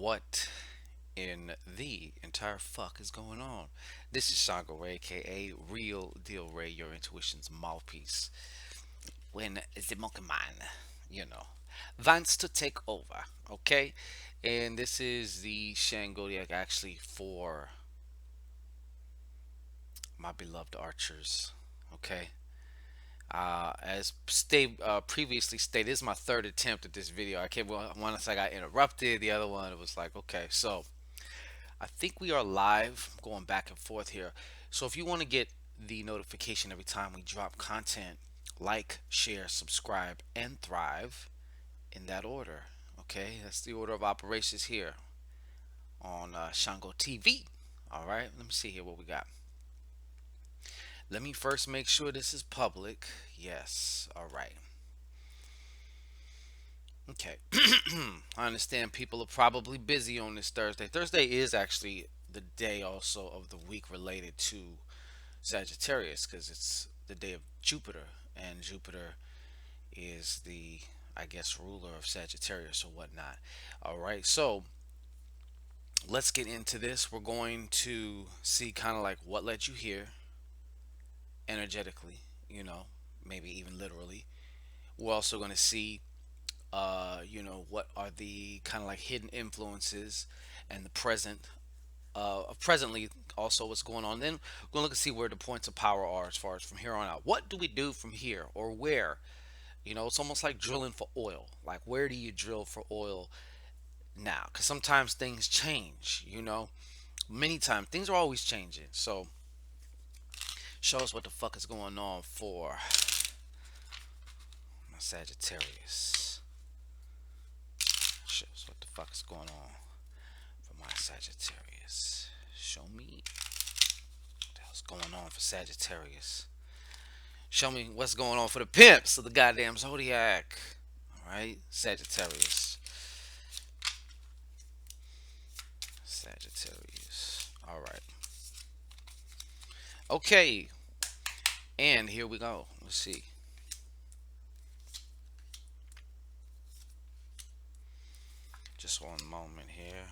What in the entire fuck is going on? This is Shangodiac, aka Real Deal Ray, your intuition's mouthpiece. When the monkey man, you know, wants to take over, okay? And this is the Shangodiac actually for my beloved archers, okay? As previously stated, this is my third attempt at this video. I came once I got interrupted. The other one it was like, okay, so I think we are live, going back and forth here. So if you want to get the notification every time we drop content, like, share, subscribe, and thrive in that order. Okay, that's the order of operations here on Shango TV. All right, let me see here what we got. Let me first make sure this is public. Yes, all right. Okay. I understand people are probably busy on this Thursday. Thursday is actually the day also of the week related to Sagittarius because it's the day of Jupiter, and Jupiter is the, I guess, ruler of Sagittarius or whatnot. All right, so let's get into this. We're going to see kind of like what led you here energetically, maybe even literally. We're also going to see what are the kind of like hidden influences and the presently also what's going on. Then we're going to look and see where the points of power are as far as from here on out. What do we do from here or where? It's almost like drilling for oil. Like, where do you drill for oil now? Because sometimes things change, Many times things are always changing. So, show us what the fuck is going on for my Sagittarius. Show us what the fuck is going on for my Sagittarius. Show me what the hell's going on for Sagittarius. Show me what's going on for the pimps of the goddamn zodiac. All right, Sagittarius. Sagittarius. All right. Okay, and here we go. Let's see. Just one moment here.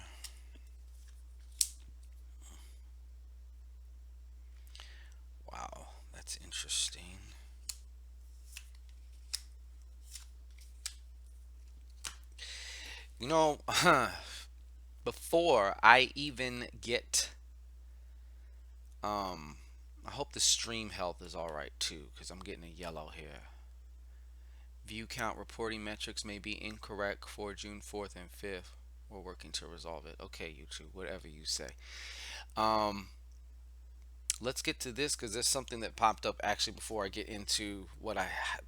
Wow, that's interesting. You know, before I even get, I hope the stream health is all right too, because I'm getting a yellow here. View count reporting metrics may be incorrect for June 4th and 5th. We're working to resolve it. Okay, YouTube, whatever you say. Um, let's get to this because there's something that popped up actually before I get into what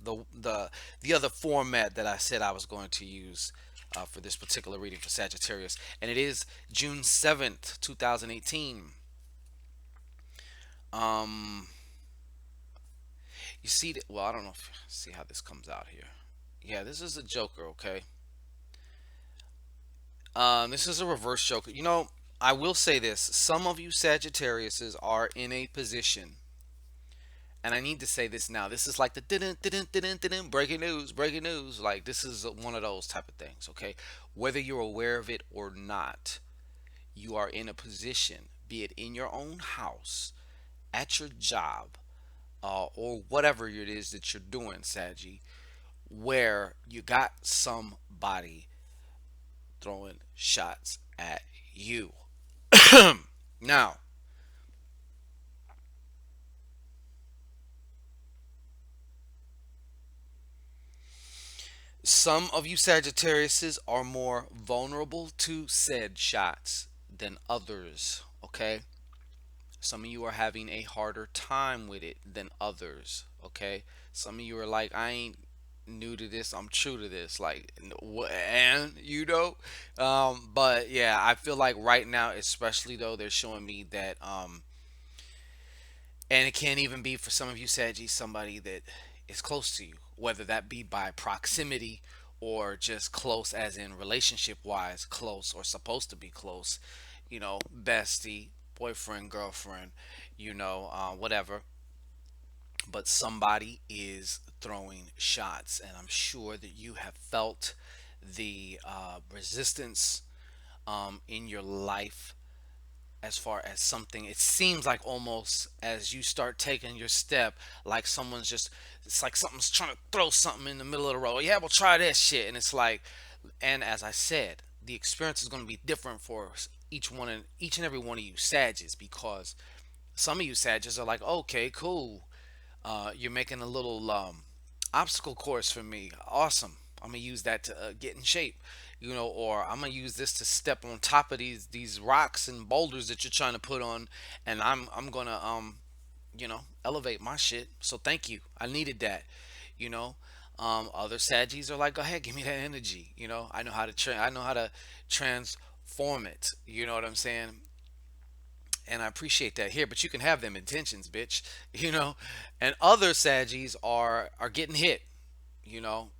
the other format that I said I was going to use for this particular reading for Sagittarius, and it is June 7th, 2018. Um, you see that? Well, I don't know if see how this comes out here. Yeah, this is a Joker. Okay. This is a reverse Joker. I will say this: some of you Sagittariuses are in a position, and I need to say this now. This is like the didn't breaking news. Like, this is one of those type of things. Okay, whether you're aware of it or not, you are in a position, be it in your own house, at your job, or whatever it is that you're doing, Saggy, where you got somebody throwing shots at you. Now, some of you Sagittariuses are more vulnerable to said shots than others, okay? Some of you are having a harder time with it than others, okay? Some of you are like, I ain't new to this, I'm true to this, like, and but yeah, I feel like right now, especially though, they're showing me that, and it can't even be for some of you Saggy, somebody that is close to you, whether that be by proximity or just close as in relationship wise close or supposed to be close, bestie, boyfriend, girlfriend, whatever. But somebody is throwing shots, and I'm sure that you have felt the resistance, in your life, as far as something, it seems like almost as you start taking your step, like someone's just, it's like something's trying to throw something in the middle of the road. Yeah, well, try this shit. And it's like, and as I said, the experience is going to be different for each and every one of you Sages, because some of you Sages are like, okay, cool. You're making a little obstacle course for me. Awesome. I'm gonna use that to get in shape, or I'm gonna use this to step on top of these rocks and boulders that you're trying to put on, and I'm gonna elevate my shit. So thank you. I needed that. You know. Other Saggies are like, go ahead, give me that energy. I know how to I know how to transform it. You know what I'm saying? And I appreciate that here, but you can have them intentions, bitch. You know, and other Saggies are getting hit. You know,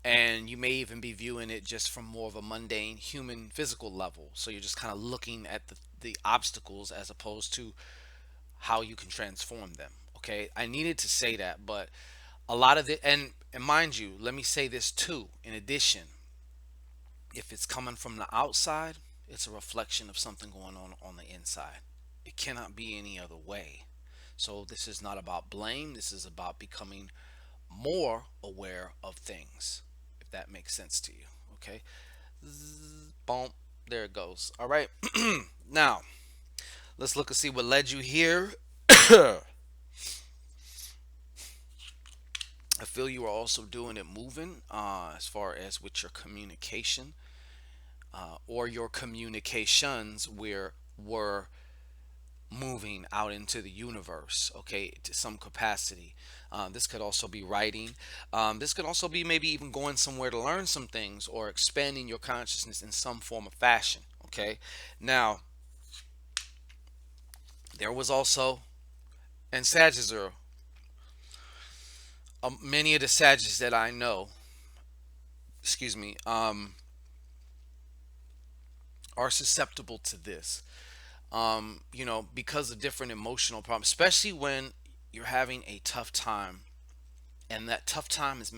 and you may even be viewing it just from more of a mundane human physical level. So you're just kind of looking at the obstacles as opposed to how you can transform them. Okay, I needed to say that, but a lot of the and mind you, let me say this too. In addition, if it's coming from the outside, it's a reflection of something going on the inside. It cannot be any other way. So this is not about blame. This is about becoming more aware of things, if that makes sense to you. Okay. Boom. There it goes. All right. Now, let's look and see what led you here. I feel you are also doing it moving, as far as with your communication, or your communications were moving out into the universe, okay, to some capacity. This could also be writing. This could also be maybe even going somewhere to learn some things or expanding your consciousness in some form of fashion, okay. Now, there was also, and Sagittarius are, many of the Sagittarius that I know, excuse me, are susceptible to this. Because of different emotional problems, especially when you're having a tough time, and that tough time is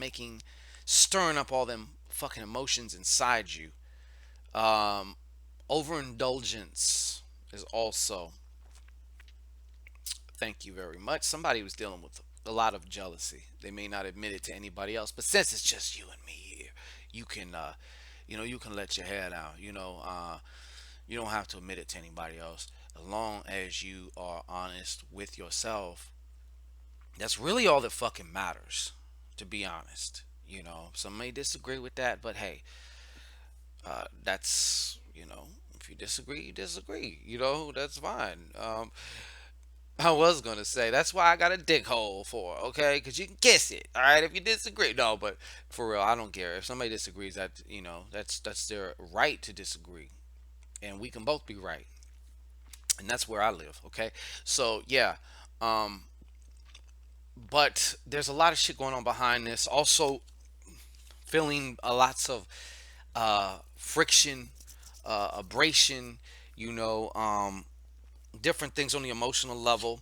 stirring up all them fucking emotions inside you. Um, Overindulgence is also, thank you very much. Somebody was dealing with a lot of jealousy. They may not admit it to anybody else, but since it's just you and me here, you can, you can let your hair down. You don't have to admit it to anybody else. As long as you are honest with yourself, that's really all that fucking matters, to be honest. Some may disagree with that, but hey, that's, if you disagree, you disagree. That's fine. I was gonna say that's why I got a dick hole for, okay? Because you can kiss it, all right? If you disagree, no, but for real, I don't care if somebody disagrees. That's their right to disagree, and we can both be right, and that's where I live, okay? So yeah, um, but there's a lot of shit going on behind this. Also, feeling a lots of friction, abrasion, you know, um, different things on the emotional level.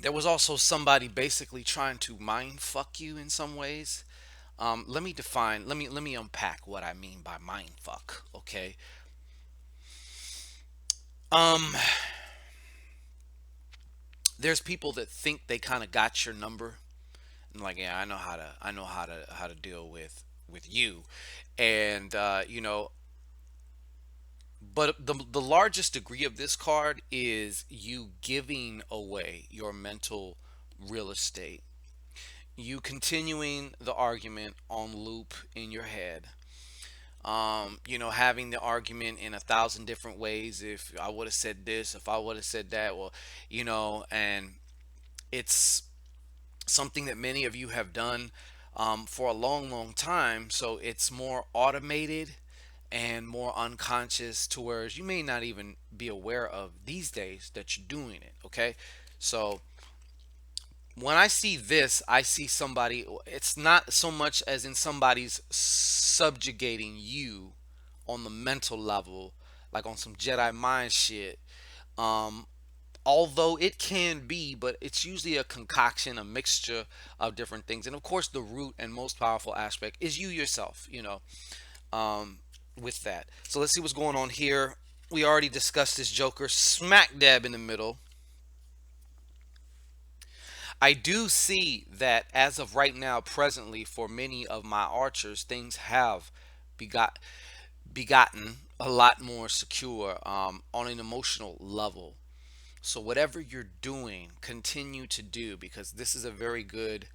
There was also somebody basically trying to mind fuck you in some ways. Let me define. Let me unpack what I mean by mind fuck. Okay. Um, there's people that think they kind of got your number, and like, yeah, I know how to deal with you, and but the largest degree of this card is you giving away your mental real estate. You continuing the argument on loop in your head. Having the argument in a thousand different ways. If I would have said this, if I would have said that, well, and it's something that many of you have done for a long, long time. So it's more automated and more unconscious, to where you may not even be aware of these days that you're doing it. Okay. So when I see this, I see somebody, it's not so much as in somebody's subjugating you on the mental level, like on some Jedi mind shit. Um, Although it can be, but it's usually a concoction, a mixture of different things. And of course, the root and most powerful aspect is you yourself. um, with that. So let's see what's going on here. We already discussed this Joker smack dab in the middle. I do see that as of right now, presently, for many of my archers, things have begot begotten a lot more secure on an emotional level. So whatever you're doing, continue to do, because this is a very good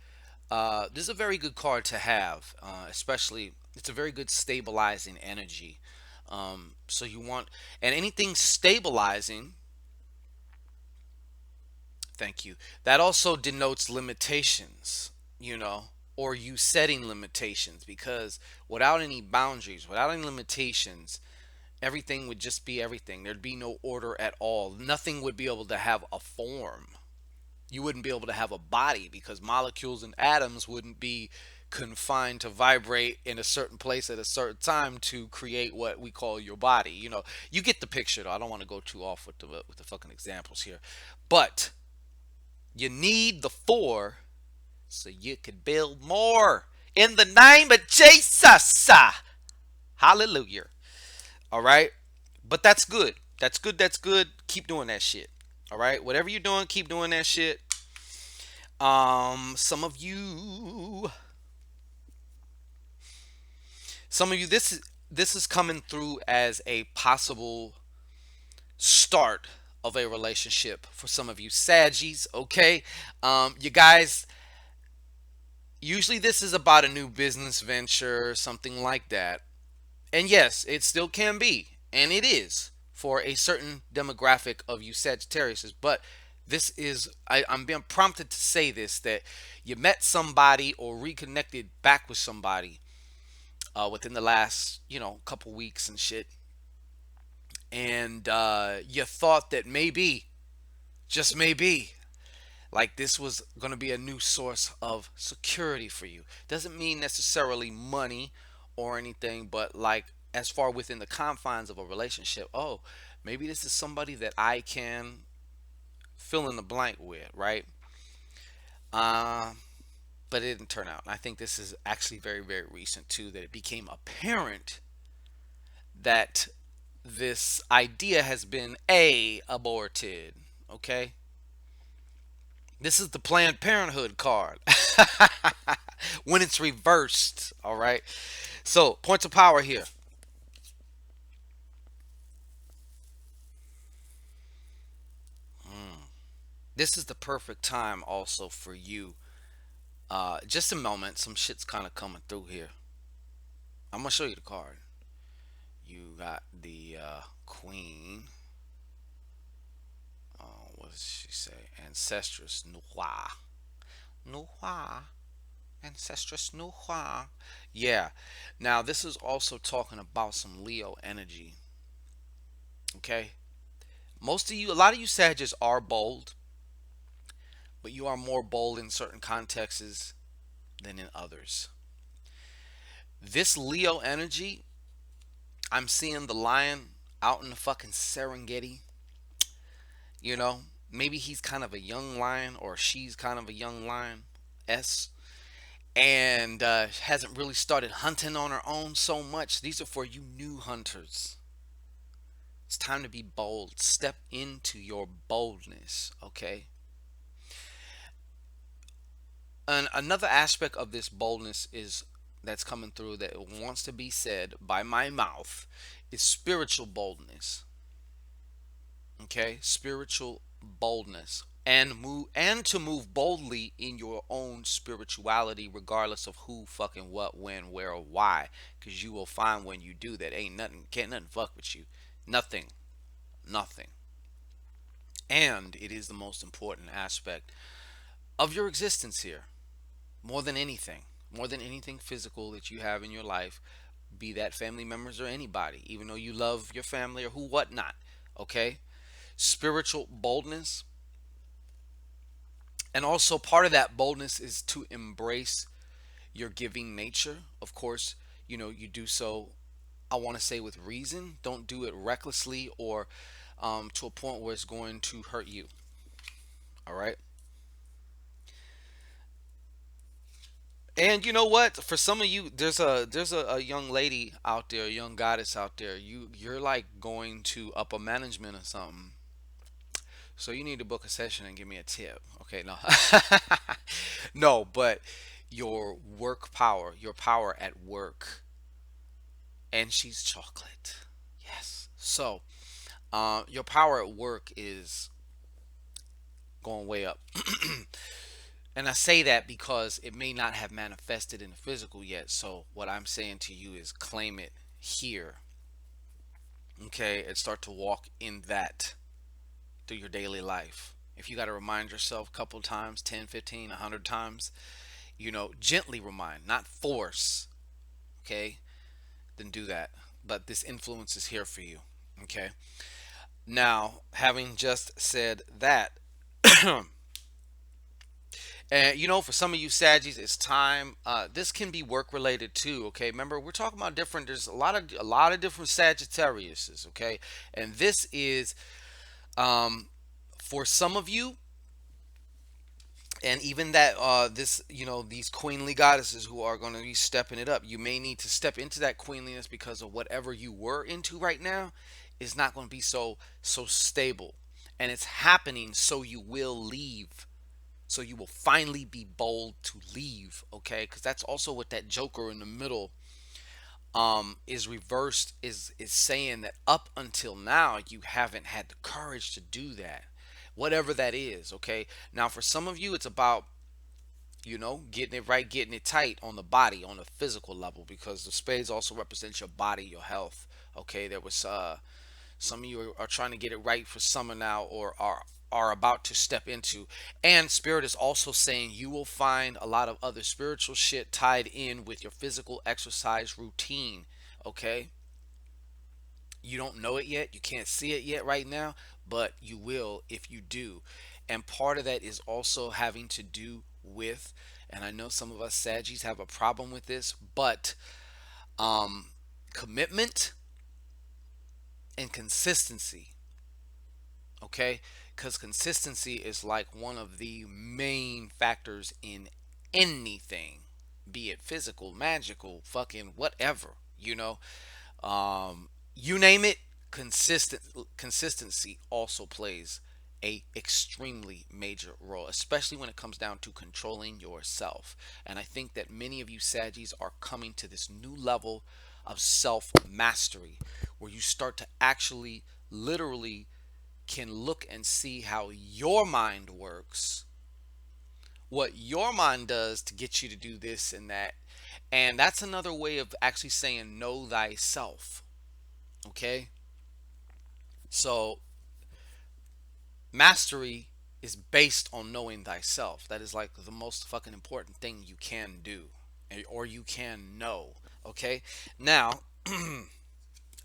this is a very good card to have, especially it's a very good stabilizing energy. So you want, and anything stabilizing, thank you, that also denotes limitations, you know, or you setting limitations, because without any boundaries, without any limitations, everything would just be everything. There'd be no order at all. Nothing would be able to have a form. You wouldn't be able to have a body, because molecules and atoms wouldn't be confined to vibrate in a certain place at a certain time to create what we call your body. You know, you get the picture though. I don't want to go too off with the fucking examples here. But you need the four so you can build more in the name of Jesus. Hallelujah. All right? But that's good. That's good. That's good. Keep doing that shit. All right? Whatever you're doing, keep doing that shit. Some of you, this is coming through as a possible start of a relationship for some of you Saggies. Okay, you guys. Usually, this is about a new business venture, something like that. And yes, it still can be, and it is for a certain demographic of you Sagittarius. But this is, I'm being prompted to say this, that you met somebody or reconnected back with somebody within the last, couple weeks and shit. And you thought that maybe, just maybe, like this was going to be a new source of security for you. Doesn't mean necessarily money or anything, but like as far within the confines of a relationship, oh, maybe this is somebody that I can fill in the blank with, right? Uh, but it didn't turn out. I think this is actually very, very recent too, that it became apparent that this idea has been aborted. Okay, this is the Planned Parenthood card when it's reversed. All right. So points of power here. This is the perfect time also for you. Just a moment. Some shit's kind of coming through here. I'm gonna show you the card. You got the Queen. What does she say? Ancestress Noir. Noir. Ancestress Noir. Yeah. Now this is also talking about some Leo energy. Okay. Most of you, a lot of you Sagittarius are bold, but you are more bold in certain contexts than in others. This Leo energy, I'm seeing the lion out in the fucking Serengeti. You know, maybe he's kind of a young lion or she's kind of a young lion. S. And hasn't really started hunting on her own so much. These are for you new hunters. It's time to be bold. Step into your boldness, okay? And another aspect of this boldness is that's coming through that wants to be said by my mouth is spiritual boldness. Okay? Spiritual boldness. And to move boldly in your own spirituality regardless of who, fucking, what, when, where, or why, because you will find when you do that ain't nothing, can't nothing fuck with you. Nothing. Nothing. And it is the most important aspect of your existence here, more than anything, more than anything physical that you have in your life, be that family members or anybody, even though you love your family or who, whatnot. Okay? Spiritual boldness. And also, part of that boldness is to embrace your giving nature. Of course, you do so, I want to say, with reason. Don't do it recklessly or to a point where it's going to hurt you. All right? And you know what? For some of you, a young lady out there, a young goddess out there. You're like going to upper management or something. So you need to book a session and give me a tip. Okay, no. No, but your work power, your power at work, and she's chocolate. Yes. So, your power at work is going way up. And I say that because it may not have manifested in the physical yet. So what I'm saying to you is claim it here, okay, and start to walk in that through your daily life. If you got to remind yourself a couple times, 10, 15, 100 times, gently remind, not force, okay, then do that. But this influence is here for you, okay? Now, having just said that, and for some of you Saggies, it's time. This can be work related too. Okay, remember we're talking about different. There's a lot of different Sagittariuses. Okay, and this is um, for some of you, and even that this these queenly goddesses who are going to be stepping it up. You may need to step into that queenliness because of whatever you were into right now is not going to be so stable, and it's happening. So you will leave, so you will finally be bold to leave, okay? Because that's also what that joker in the middle is reversed, is saying that up until now you haven't had the courage to do that, whatever that is, okay? Now for some of you it's about getting it right, getting it tight on the body, on the physical level, because the spades also represents your body, your health, okay? There was some of you are trying to get it right for summer now, or are about to step into. And spirit is also saying you will find a lot of other spiritual shit tied in with your physical exercise routine. Okay, you don't know it yet, you can't see it yet right now, but you will if you do. And part of that is also having to do with, and I know some of us Saggies have a problem with this, but um commitment and consistency. Okay, because consistency is like one of the main factors in anything, be it physical, magical, fucking whatever, you name it. Consistency also plays a extremely major role, especially when it comes down to controlling yourself. And I think that many of you Saggies are coming to this new level of self mastery, where you start to actually literally can look and see how your mind works, what your mind does to get you to do this and that. And that's another way of actually saying know thyself. Okay? So, mastery is based on knowing thyself. That is like the most fucking important thing you can do, or you can know. Okay? Now,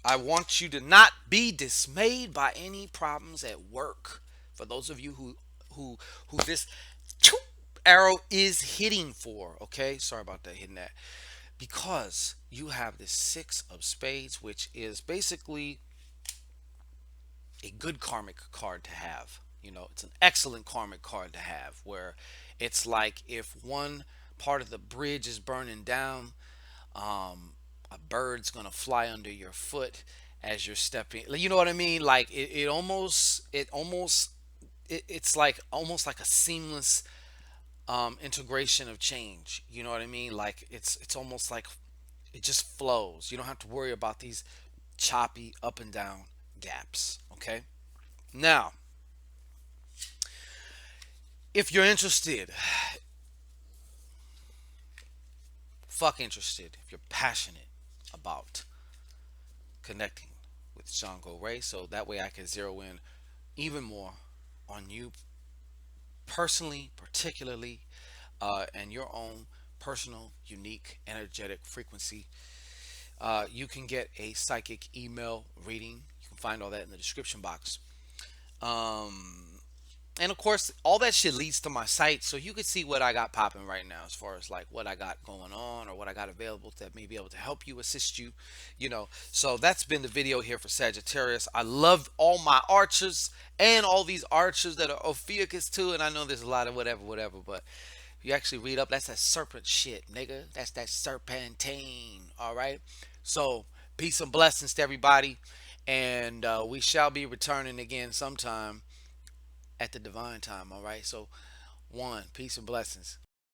I want you to not be dismayed by any problems at work. For those of you who this arrow is hitting for, okay? Sorry about that, hitting that. Because you have this 6 of spades, which is basically a good karmic card to have. It's an excellent karmic card to have, where it's like if one part of the bridge is burning down, a bird's gonna fly under your foot as you're stepping. You know what I mean? Like it's like almost like a seamless integration of change. You know what I mean? Like it's almost like it just flows. You don't have to worry about these choppy up and down gaps. Okay. Now, if you're interested, fuck interested, if you're passionate about connecting with Shango Ray, so that way I can zero in even more on you personally, particularly, and your own personal, unique, energetic frequency. You can get a psychic email reading. You can find all that in the description box. Um, and of course, all that shit leads to my site, so you can see what I got popping right now, as far as like what I got going on or what I got available that may be able to help you, assist you. So that's been the video here for Sagittarius. I love all my archers and all these archers that are Ophiuchus too, and I know there's a lot of whatever, but You actually read up. That's that serpent shit, nigga. That's that serpentine. All right. So peace and blessings to everybody, and we shall be returning again sometime at the divine time. All right. So one, peace and blessings.